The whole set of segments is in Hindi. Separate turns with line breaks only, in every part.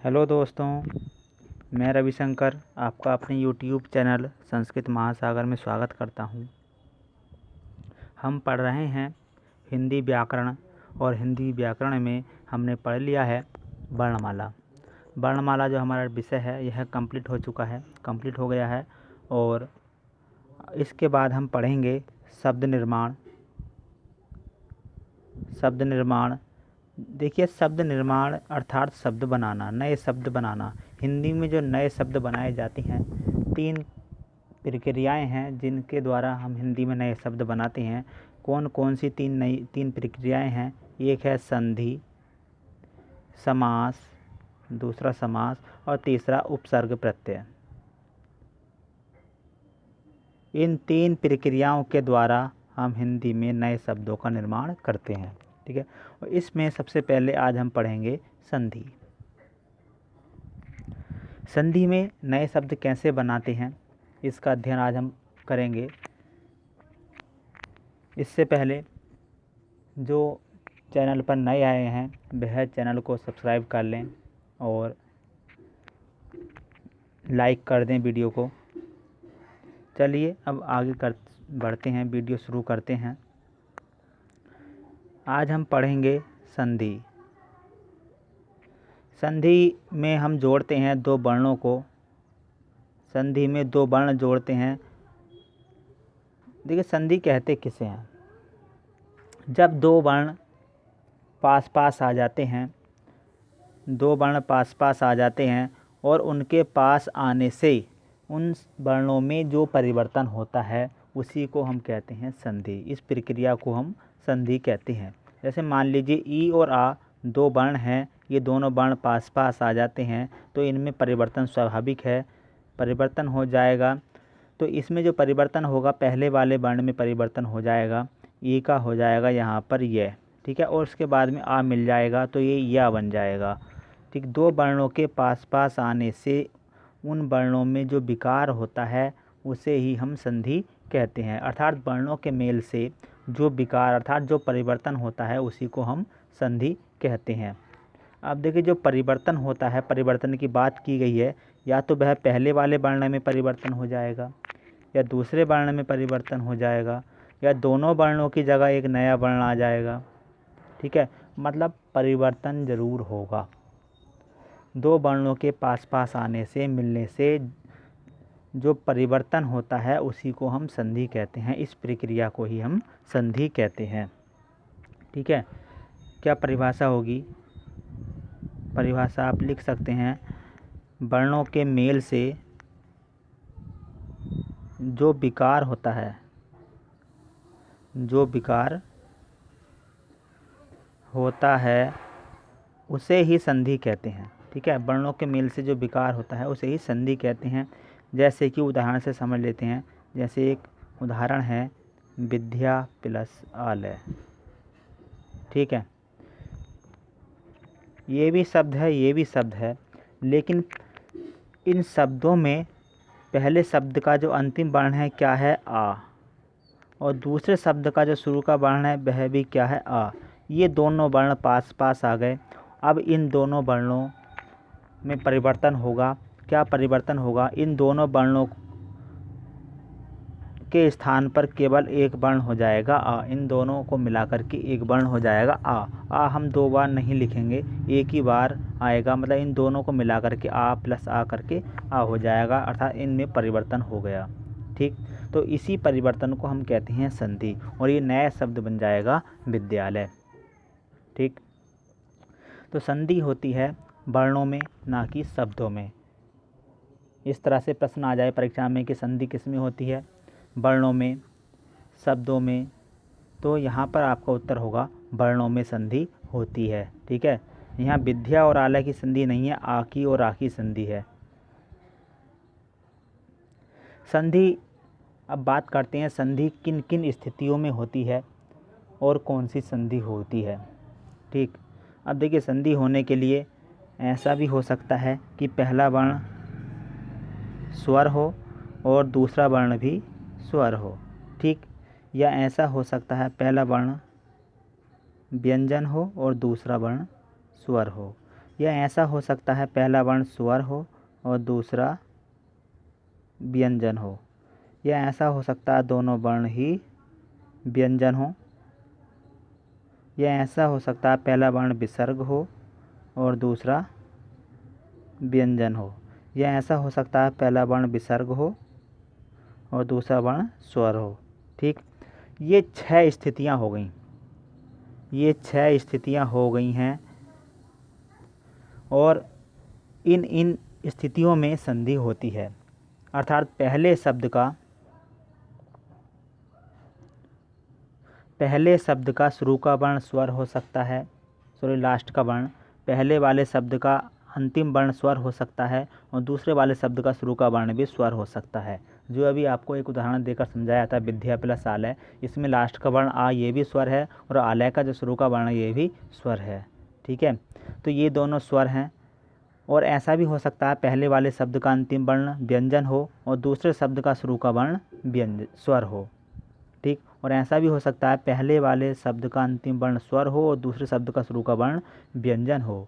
हेलो दोस्तों, मैं रविशंकर आपका अपने यूट्यूब चैनल संस्कृत महासागर में स्वागत करता हूं। हम पढ़ रहे हैं हिंदी व्याकरण और हिंदी व्याकरण में हमने पढ़ लिया है वर्णमाला। वर्णमाला जो हमारा विषय है यह कंप्लीट हो गया है। और इसके बाद हम पढ़ेंगे शब्द निर्माण। देखिए, शब्द निर्माण अर्थात शब्द बनाना, नए शब्द बनाना। हिंदी में जो नए शब्द बनाए जाते हैं, 3 प्रक्रियाएं हैं जिनके द्वारा हम हिंदी में नए शब्द बनाते हैं। कौन कौन सी 3 प्रक्रियाएं हैं? एक है संधि, समास, दूसरा समास और तीसरा उपसर्ग प्रत्यय। इन 3 प्रक्रियाओं के द्वारा हम हिंदी में नए शब्दों का निर्माण करते हैं। ठीक है, और इसमें सबसे पहले आज हम पढ़ेंगे संधि। संधि में नए शब्द कैसे बनाते हैं, इसका अध्ययन आज हम करेंगे। इससे पहले जो चैनल पर नए आए हैं वह चैनल को सब्सक्राइब कर लें और लाइक कर दें वीडियो को। चलिए अब आगे बढ़ते हैं, वीडियो शुरू करते हैं। आज हम पढ़ेंगे संधि। संधि में हम जोड़ते हैं 2 वर्णों को। संधि में 2 वर्ण जोड़ते हैं। देखिए, संधि कहते किसे हैं? जब 2 वर्ण पास पास आ जाते हैं, 2 वर्ण पास पास आ जाते हैं और उनके पास आने से उन वर्णों में जो परिवर्तन होता है उसी को हम कहते हैं संधि। इस प्रक्रिया को हम संधि कहते हैं। जैसे मान लीजिए ई और आ 2 वर्ण हैं, ये दोनों वर्ण पास पास आ जाते हैं तो इनमें परिवर्तन स्वाभाविक है, परिवर्तन हो जाएगा। तो इसमें जो परिवर्तन होगा, पहले वाले वर्ण में परिवर्तन हो जाएगा, ई का हो जाएगा यहाँ पर यह। ठीक है, और उसके बाद में आ मिल जाएगा तो ये या बन जाएगा। ठीक, 2 वर्णों के पास पास आने से उन वर्णों में जो विकार होता है उसे ही हम संधि कहते हैं। अर्थात वर्णों के मेल से जो विकार अर्थात जो परिवर्तन होता है उसी को हम संधि कहते हैं। अब देखिए, जो परिवर्तन होता है, परिवर्तन की बात की गई है, या तो वह पहले वाले वर्ण में परिवर्तन हो जाएगा या दूसरे वर्ण में परिवर्तन हो जाएगा या दोनों वर्णों की जगह एक नया वर्ण आ जाएगा। ठीक है, मतलब परिवर्तन ज़रूर होगा। 2 वर्णों के पास पास आने से, मिलने से जो परिवर्तन होता है उसी को हम संधि कहते हैं। इस प्रक्रिया को ही हम संधि कहते हैं। ठीक है, क्या परिभाषा होगी? परिभाषा आप लिख सकते हैं, वर्णों के मेल से जो विकार होता है, जो विकार होता है उसे ही संधि कहते हैं। ठीक है, वर्णों के मेल से जो विकार होता है उसे ही संधि कहते हैं। जैसे कि उदाहरण से समझ लेते हैं। जैसे एक उदाहरण है विद्या प्लस आलय। ठीक है, ये भी शब्द है, ये भी शब्द है, लेकिन इन शब्दों में पहले शब्द का जो अंतिम वर्ण है क्या है? आ, और दूसरे शब्द का जो शुरू का वर्ण है वह भी क्या है? आ। ये दोनों वर्ण पास पास आ गए। अब इन दोनों वर्णों में परिवर्तन होगा। क्या परिवर्तन होगा? इन दोनों वर्णों के स्थान पर केवल एक वर्ण हो जाएगा आ। इन दोनों को मिलाकर के एक वर्ण हो जाएगा आ। आ हम 2 बार नहीं लिखेंगे, एक ही बार आएगा। मतलब इन दोनों को मिलाकर के आ प्लस आ करके आ हो जाएगा, अर्थात इनमें परिवर्तन हो गया। ठीक, तो इसी परिवर्तन को हम कहते हैं संधि और ये नया शब्द बन जाएगा विद्यालय। ठीक, तो संधि होती है वर्णों में, ना कि शब्दों में। इस तरह से प्रश्न आ जाए परीक्षा में कि संधि किस में होती है, वर्णों में, शब्दों में, तो यहाँ पर आपका उत्तर होगा वर्णों में संधि होती है। ठीक है, यहाँ विद्या और आलय की संधि नहीं है, आ की और आ की संधि है। संधि, अब बात करते हैं संधि किन किन स्थितियों में होती है और कौन सी संधि होती है। ठीक, अब देखिए, संधि होने के लिए ऐसा भी हो सकता है कि पहला वर्ण स्वर हो और दूसरा वर्ण भी स्वर हो। ठीक, या ऐसा हो सकता है पहला वर्ण व्यंजन हो और दूसरा वर्ण स्वर हो। यह ऐसा हो सकता है पहला वर्ण स्वर हो और दूसरा व्यंजन हो। यह ऐसा हो सकता है दोनों वर्ण ही व्यंजन हो। यह ऐसा हो सकता है पहला वर्ण विसर्ग हो और दूसरा व्यंजन हो। यह ऐसा हो सकता है पहला वर्ण विसर्ग हो और दूसरा वर्ण स्वर हो। ठीक, ये 6 स्थितियां हो गई। ये 6 स्थितियां हो गई हैं और इन स्थितियों में संधि होती है। अर्थात पहले शब्द का शुरू का वर्ण स्वर हो सकता है, सॉरी लास्ट का वर्ण। पहले वाले शब्द का अंतिम वर्ण स्वर हो सकता है और दूसरे वाले शब्द का शुरू का वर्ण भी स्वर हो सकता है। जो अभी आपको एक उदाहरण देकर समझाया था विद्या प्लस आलय, इसमें लास्ट का वर्ण आ ये भी स्वर है और आलय का जो शुरू का वर्ण ये भी स्वर है। ठीक है, तो ये दोनों स्वर हैं। और ऐसा भी हो सकता है पहले वाले शब्द का अंतिम वर्ण व्यंजन हो और दूसरे शब्द का शुरू का वर्ण स्वर हो। ठीक, और ऐसा भी हो सकता है पहले वाले शब्द का अंतिम वर्ण स्वर हो और दूसरे शब्द का शुरू का वर्ण व्यंजन हो।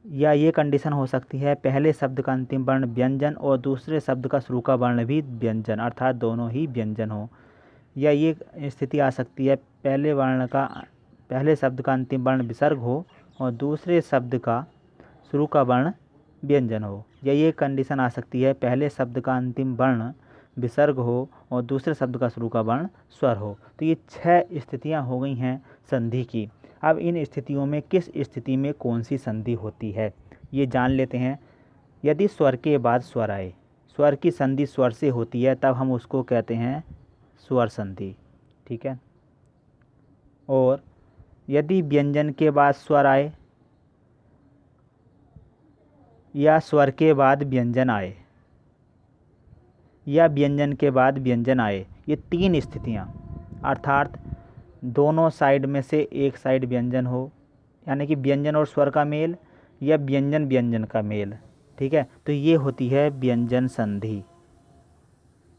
या ये कंडीशन हो सकती है पहले शब्द का अंतिम वर्ण व्यंजन और दूसरे शब्द का शुरू का वर्ण भी व्यंजन, अर्थात दोनों ही व्यंजन हो। या ये स्थिति आ सकती है पहले शब्द का अंतिम वर्ण विसर्ग हो और दूसरे शब्द का शुरू का वर्ण व्यंजन हो। या ये कंडीशन आ सकती है पहले शब्द का अंतिम वर्ण विसर्ग हो और दूसरे शब्द का शुरू का वर्ण स्वर हो। तो ये 6 स्थितियां हो गई हैं संधि की। अब इन स्थितियों में किस स्थिति में कौन सी संधि होती है ये जान लेते हैं। यदि स्वर के बाद स्वर आए, स्वर की संधि स्वर से होती है, तब हम उसको कहते हैं स्वर संधि। ठीक है, और यदि व्यंजन के बाद स्वर आए या स्वर के बाद व्यंजन आए या व्यंजन के बाद व्यंजन आए, ये 3 स्थितियाँ, अर्थात दोनों साइड में से एक साइड व्यंजन हो, यानी कि व्यंजन और स्वर का मेल या व्यंजन व्यंजन का मेल। ठीक है, तो ये होती है व्यंजन संधि।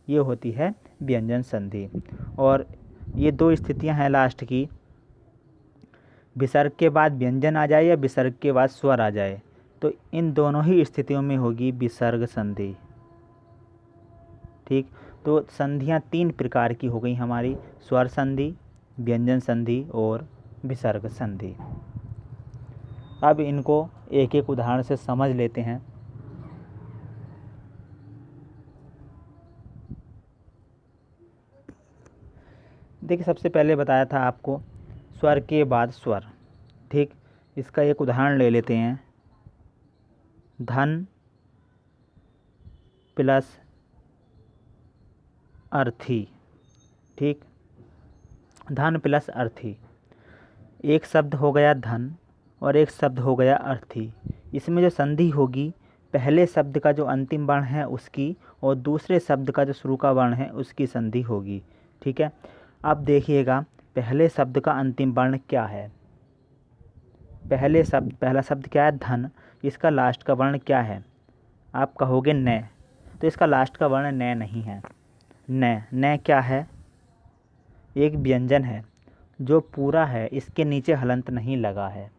ये होती है व्यंजन संधि। और ये 2 स्थितियां हैं लास्ट की, विसर्ग के बाद व्यंजन आ जाए या विसर्ग के बाद स्वर आ जाए, तो इन दोनों ही स्थितियों में होगी विसर्ग संधि। ठीक, तो संधियां 3 प्रकार की हो गई हमारी, स्वर संधि, व्यंजन संधि और विसर्ग संधि। अब इनको एक एक उदाहरण से समझ लेते हैं। देखिए, सबसे पहले बताया था आपको स्वर के बाद स्वर। ठीक, इसका एक उदाहरण ले लेते हैं। धन प्लस अर्थी। ठीक, धन प्लस अर्थी, एक शब्द हो गया धन और एक शब्द हो गया अर्थी। इसमें जो संधि होगी पहले शब्द का जो अंतिम वर्ण है उसकी और दूसरे शब्द का जो शुरू का वर्ण है उसकी संधि होगी। ठीक है, अब देखिएगा पहले शब्द का अंतिम वर्ण क्या है। पहला शब्द क्या है? धन। इसका लास्ट का वर्ण क्या है? आप कहोगे न, तो इसका लास्ट का वर्ण न नहीं है। न क्या है? एक व्यंजन है जो पूरा है, इसके नीचे हलंत नहीं लगा है।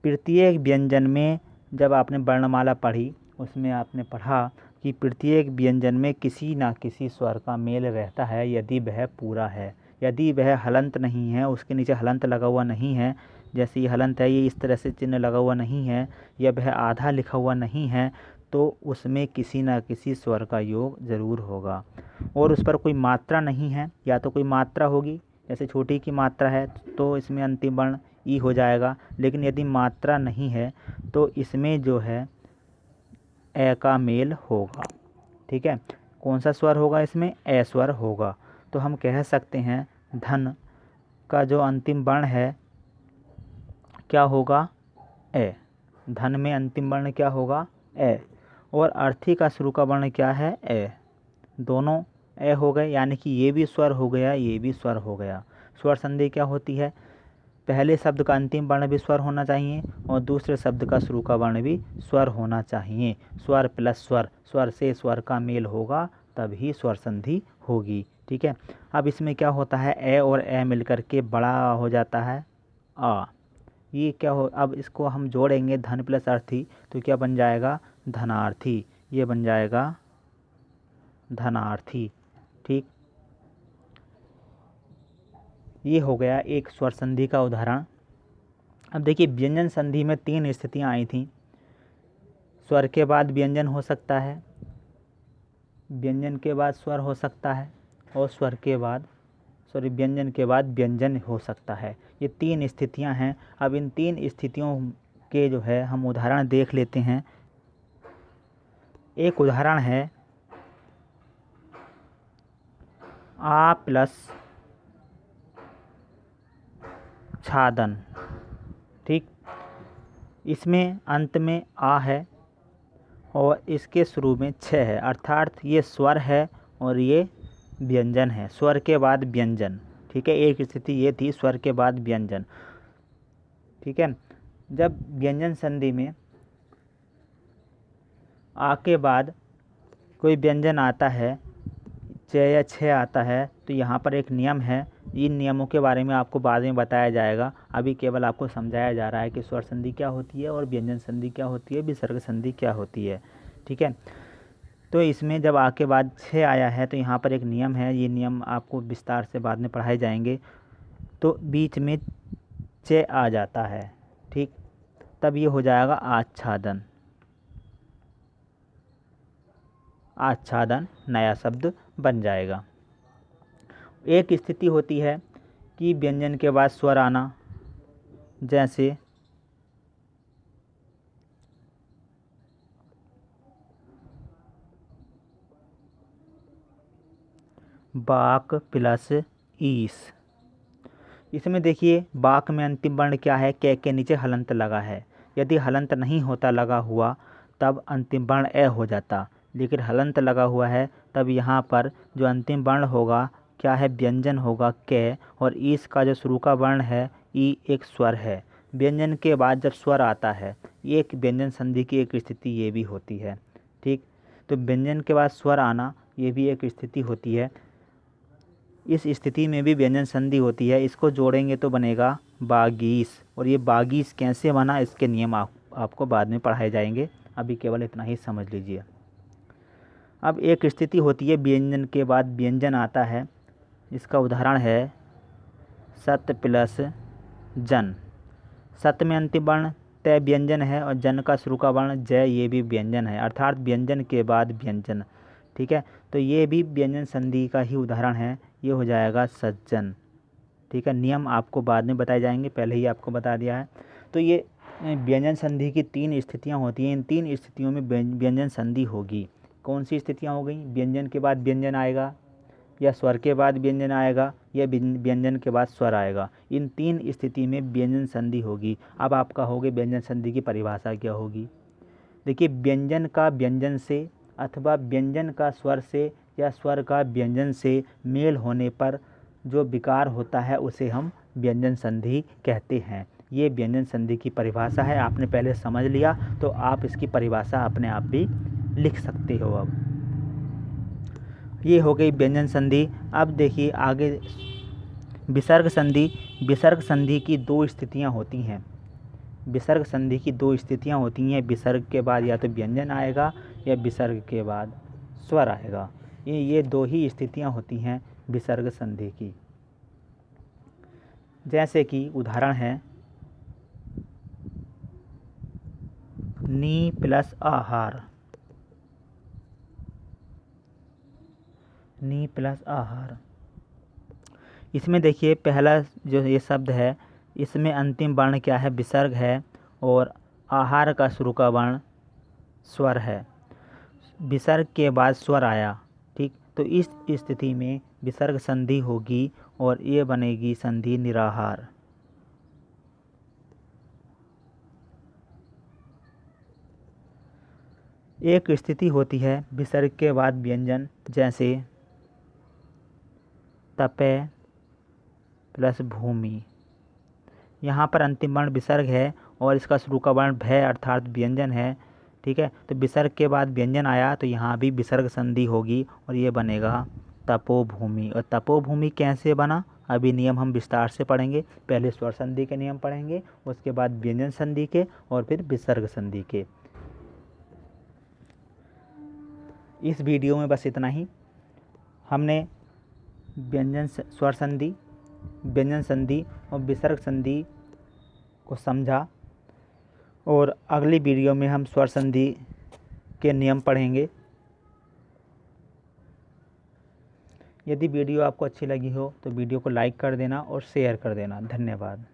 प्रत्येक व्यंजन में जब आपने वर्णमाला पढ़ी उसमें आपने पढ़ा कि प्रत्येक व्यंजन में किसी ना किसी स्वर का मेल रहता है यदि वह पूरा है। यदि वह हलंत नहीं है, उसके नीचे हलंत लगा हुआ नहीं है, जैसे ये हलंत है, ये इस तरह से चिन्ह लगा हुआ नहीं है, या वह आधा लिखा हुआ नहीं है, तो उसमें किसी न किसी स्वर का योग ज़रूर होगा। और उस पर कोई मात्रा नहीं है, या तो कोई मात्रा होगी, जैसे छोटी की मात्रा है तो इसमें अंतिम वर्ण ई हो जाएगा, लेकिन यदि मात्रा नहीं है तो इसमें जो है ए का मेल होगा। ठीक है, कौन सा स्वर होगा इसमें? ए स्वर होगा। तो हम कह सकते हैं धन का जो अंतिम वर्ण है क्या होगा? ए। धन में अंतिम वर्ण क्या होगा? ए। और अर्थी का शुरू का वर्ण क्या है? ए। दोनों ए हो गए, यानी कि ये भी स्वर हो गया, ये भी स्वर हो गया। स्वर संधि क्या होती है? पहले शब्द का अंतिम वर्ण भी स्वर होना चाहिए और दूसरे शब्द का शुरू का वर्ण भी स्वर होना चाहिए। स्वर प्लस स्वर, स्वर से स्वर का मेल होगा तभी स्वर संधि होगी। ठीक है, अब इसमें क्या होता है? ए और ए मिलकर के बड़ा हो जाता है आ। ये क्या हो, अब इसको हम जोड़ेंगे धन प्लस अर्थी तो क्या बन जाएगा, धनार्थी। ये बन जाएगा धनार्थी। ठीक, ये हो गया एक स्वर संधि का उदाहरण। अब देखिए व्यंजन संधि में 3 स्थितियां आई थी। स्वर के बाद व्यंजन हो सकता है, व्यंजन के बाद स्वर हो सकता है, और स्वर के बाद व्यंजन के बाद व्यंजन हो सकता है। ये 3 स्थितियां हैं। अब इन 3 स्थितियों के जो है हम उदाहरण देख लेते हैं। एक उदाहरण है आ प्लस छादन। ठीक, इसमें अंत में आ है और इसके शुरू में छ है, अर्थात ये स्वर है और ये व्यंजन है, स्वर के बाद व्यंजन। ठीक है, एक स्थिति ये थी स्वर के बाद व्यंजन। ठीक है, जब व्यंजन संधि में आ के बाद कोई व्यंजन आता है, च या छ आता है, तो यहाँ पर एक नियम है। इन नियमों के बारे में आपको बाद में बताया जाएगा। अभी केवल आपको समझाया जा रहा है कि स्वर संधि क्या होती है और व्यंजन संधि क्या होती है, विसर्ग संधि क्या होती है। ठीक है, तो इसमें जब आ के बाद छ आया है तो यहाँ पर एक नियम है। ये नियम आपको विस्तार से बाद में पढ़ाए जाएंगे। तो बीच में च आ जाता है, ठीक, तब ये हो जाएगा आच्छादन। आच्छादन नया शब्द बन जाएगा। एक स्थिति होती है कि व्यंजन के बाद स्वर आना, जैसे बाक प्लस ईस। इसमें देखिए बाक में अंतिम वर्ण क्या है, कै के नीचे हलंत लगा है। यदि हलंत नहीं होता लगा हुआ तब अंतिम वर्ण ए हो जाता, लेकिन हलंत लगा हुआ है तब यहाँ पर जो अंतिम वर्ण होगा क्या है, व्यंजन होगा कै, और ईस का जो शुरू का वर्ण है ई एक स्वर है। व्यंजन के बाद जब स्वर आता है, एक व्यंजन संधि की एक स्थिति ये भी होती है। ठीक, तो व्यंजन के बाद स्वर आना ये भी एक स्थिति होती है। इस स्थिति में भी व्यंजन संधि होती है। इसको जोड़ेंगे तो बनेगा बागीस, और ये बागीस कैसे बना इसके नियम आपको बाद में पढ़ाए जाएंगे। अभी केवल इतना ही समझ लीजिए। अब एक स्थिति होती है व्यंजन के बाद व्यंजन आता है, इसका उदाहरण है सत प्लस जन। सत में अंतिम वर्ण तय व्यंजन है और जन का शुरू का वर्ण जय, ये भी व्यंजन है, अर्थात व्यंजन के बाद व्यंजन। ठीक है, तो ये भी व्यंजन संधि का ही उदाहरण है। ये हो जाएगा सज्जन। ठीक है, नियम आपको बाद में बताए जाएंगे, पहले ही आपको बता दिया है। तो ये व्यंजन संधि की 3 स्थितियां होती हैं। इन 3 स्थितियों में व्यंजन संधि होगी। कौन सी स्थितियां हो गई, व्यंजन के बाद व्यंजन आएगा, या स्वर के बाद व्यंजन आएगा, या व्यंजन के बाद स्वर आएगा। इन 3 स्थिति में व्यंजन संधि होगी। अब आपका होगी व्यंजन संधि की परिभाषा क्या होगी। देखिए, व्यंजन का व्यंजन से अथवा व्यंजन का स्वर से या स्वर का व्यंजन से मेल होने पर जो विकार होता है उसे हम व्यंजन संधि कहते हैं। ये व्यंजन संधि की परिभाषा है। आपने पहले समझ लिया तो आप इसकी परिभाषा अपने आप भी लिख सकते हो। अब ये हो गई व्यंजन संधि। अब देखिए आगे विसर्ग संधि। विसर्ग संधि की 2 स्थितियां होती हैं। विसर्ग संधि की 2 स्थितियां होती हैं। विसर्ग के बाद या तो व्यंजन आएगा या विसर्ग के बाद स्वर आएगा। ये 2 ही स्थितियां होती हैं विसर्ग संधि की। जैसे कि उदाहरण है नी प्लस आहार। नी प्लस आहार, इसमें देखिए पहला जो ये शब्द है इसमें अंतिम वर्ण क्या है, विसर्ग है, और आहार का शुरू का वर्ण स्वर है। विसर्ग के बाद स्वर आया, ठीक, तो इस स्थिति में विसर्ग संधि होगी और ये बनेगी संधि निराहार। एक स्थिति होती है विसर्ग के बाद व्यंजन, जैसे तपे प्लस भूमि। यहाँ पर अंतिम वर्ण विसर्ग है और इसका शुरू का वर्ण भय अर्थात व्यंजन है। ठीक है, तो विसर्ग के बाद व्यंजन आया तो यहाँ भी विसर्ग संधि होगी और ये बनेगा तपोभूमि। और तपोभूमि कैसे बना, अभी नियम हम विस्तार से पढ़ेंगे। पहले स्वर संधि के नियम पढ़ेंगे, उसके बाद व्यंजन संधि के और फिर विसर्ग संधि के। इस वीडियो में बस इतना ही। हमने स्वर संधि, व्यंजन संधि और विसर्ग संधि को समझा, और अगली वीडियो में हम स्वर संधि के नियम पढ़ेंगे। यदि वीडियो आपको अच्छी लगी हो तो वीडियो को लाइक कर देना और शेयर कर देना। धन्यवाद।